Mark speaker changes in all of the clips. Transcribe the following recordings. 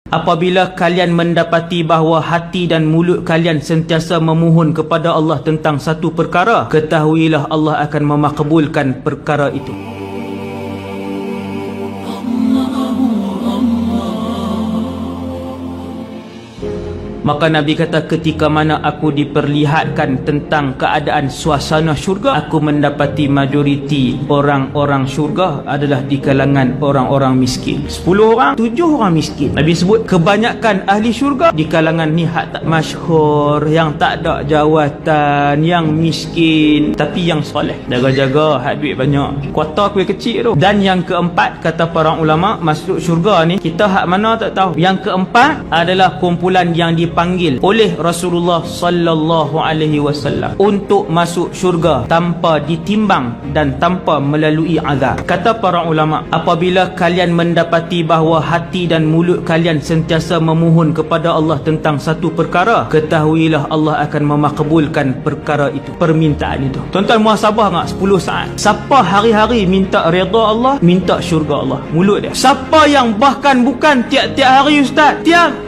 Speaker 1: Apabila kalian mendapati bahawa hati dan mulut kalian sentiasa memohon kepada Allah tentang satu perkara, ketahuilah Allah akan memakbulkan perkara itu. Maka Nabi kata, ketika mana aku diperlihatkan tentang keadaan suasana syurga, aku mendapati majoriti orang-orang syurga adalah di kalangan orang-orang miskin. 10 orang, 7 orang miskin. Nabi sebut kebanyakan ahli syurga di kalangan ni hak tak masyhur, yang tak ada jawatan, yang miskin, tapi yang soleh, jaga-jaga, hak duit banyak, kuota kuih kecil tu. Dan yang keempat, kata para ulama, masuk syurga ni kita hak mana tak tahu. Yang keempat adalah kumpulan yang dipanggil oleh Rasulullah sallallahu alaihi wasallam untuk masuk syurga tanpa ditimbang dan tanpa melalui azab. Kata para ulama, apabila kalian mendapati bahawa hati dan mulut kalian sentiasa memohon kepada Allah tentang satu perkara, ketahuilah Allah akan memakbulkan perkara itu, permintaan itu. Tuan-tuan muhasabah tak 10 saat. Siapa hari-hari minta redha Allah, minta syurga Allah? Mulut dia. Siapa yang bahkan bukan tiap-tiap hari ustaz, tiap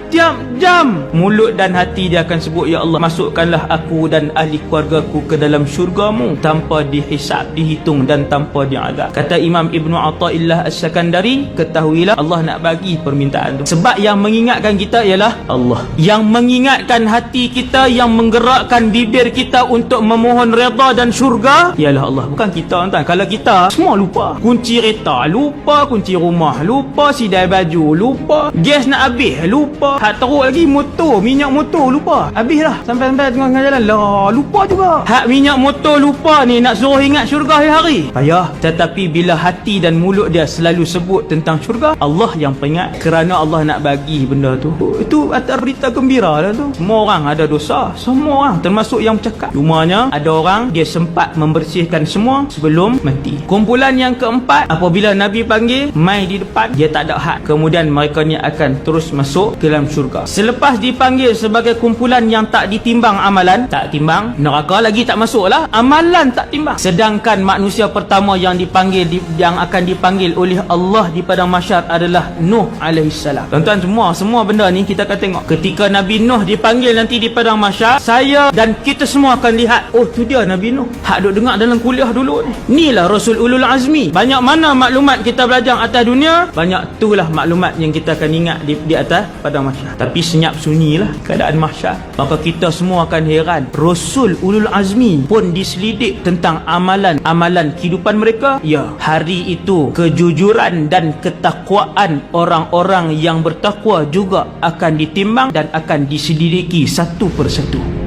Speaker 1: jam, mulut dan hati dia akan sebut, ya Allah, masukkanlah aku dan ahli keluargaku ke dalam syurgamu tanpa dihisab, dihitung dan tanpa diazab. Kata Imam Ibnu Athaillah As-Sakandari, ketahuilah Allah nak bagi permintaan tu. Sebab yang mengingatkan kita ialah Allah. Yang mengingatkan hati kita, yang menggerakkan bibir kita untuk memohon redha dan syurga ialah Allah, bukan kita. Tuan, kalau kita semua lupa, kunci kereta lupa, kunci rumah lupa, sidai baju lupa, gas nak habis lupa, hak teruk lagi motor, minyak motor lupa, habis dah sampai tengah jalan lah lupa juga. Hak minyak motor lupa ni nak suruh ingat syurga hari-hari payah. Tetapi bila hati dan mulut dia selalu sebut tentang syurga, Allah yang peringat, kerana Allah nak bagi benda tu. Itu atas berita gembira lah tu. Semua orang ada dosa, semua orang, termasuk yang bercakap. Cumanya ada orang dia sempat membersihkan semua sebelum mati. Kumpulan yang keempat, apabila Nabi panggil mai di depan, dia tak ada had, kemudian mereka ni akan terus masuk ke dalam syurga. Selepas dipanggil sebagai kumpulan yang tak ditimbang amalan, tak timbang, neraka lagi tak masuk lah, amalan tak timbang. Sedangkan manusia pertama yang dipanggil, yang akan dipanggil oleh Allah di padang mahsyar adalah Nuh alaihissalam. Tuan-tuan, semua benda ni kita akan tengok. Ketika Nabi Nuh dipanggil nanti di padang mahsyar, saya dan kita semua akan lihat, oh tu dia Nabi Nuh, hak duk dengar dalam kuliah dulu ni. Inilah Rasul Ulul Azmi. Banyak mana maklumat kita belajar atas dunia, banyak itulah maklumat yang kita akan ingat di atas padang mahsyar. Tapi senyap sunyi lah keadaan mahsyar. Maka kita semua akan heran, Rasul Ulul Azmi pun diselidik tentang amalan kehidupan mereka. Ya, hari itu kejujuran dan ketakwaan orang-orang yang bertakwa juga akan ditimbang dan akan diselidiki satu persatu.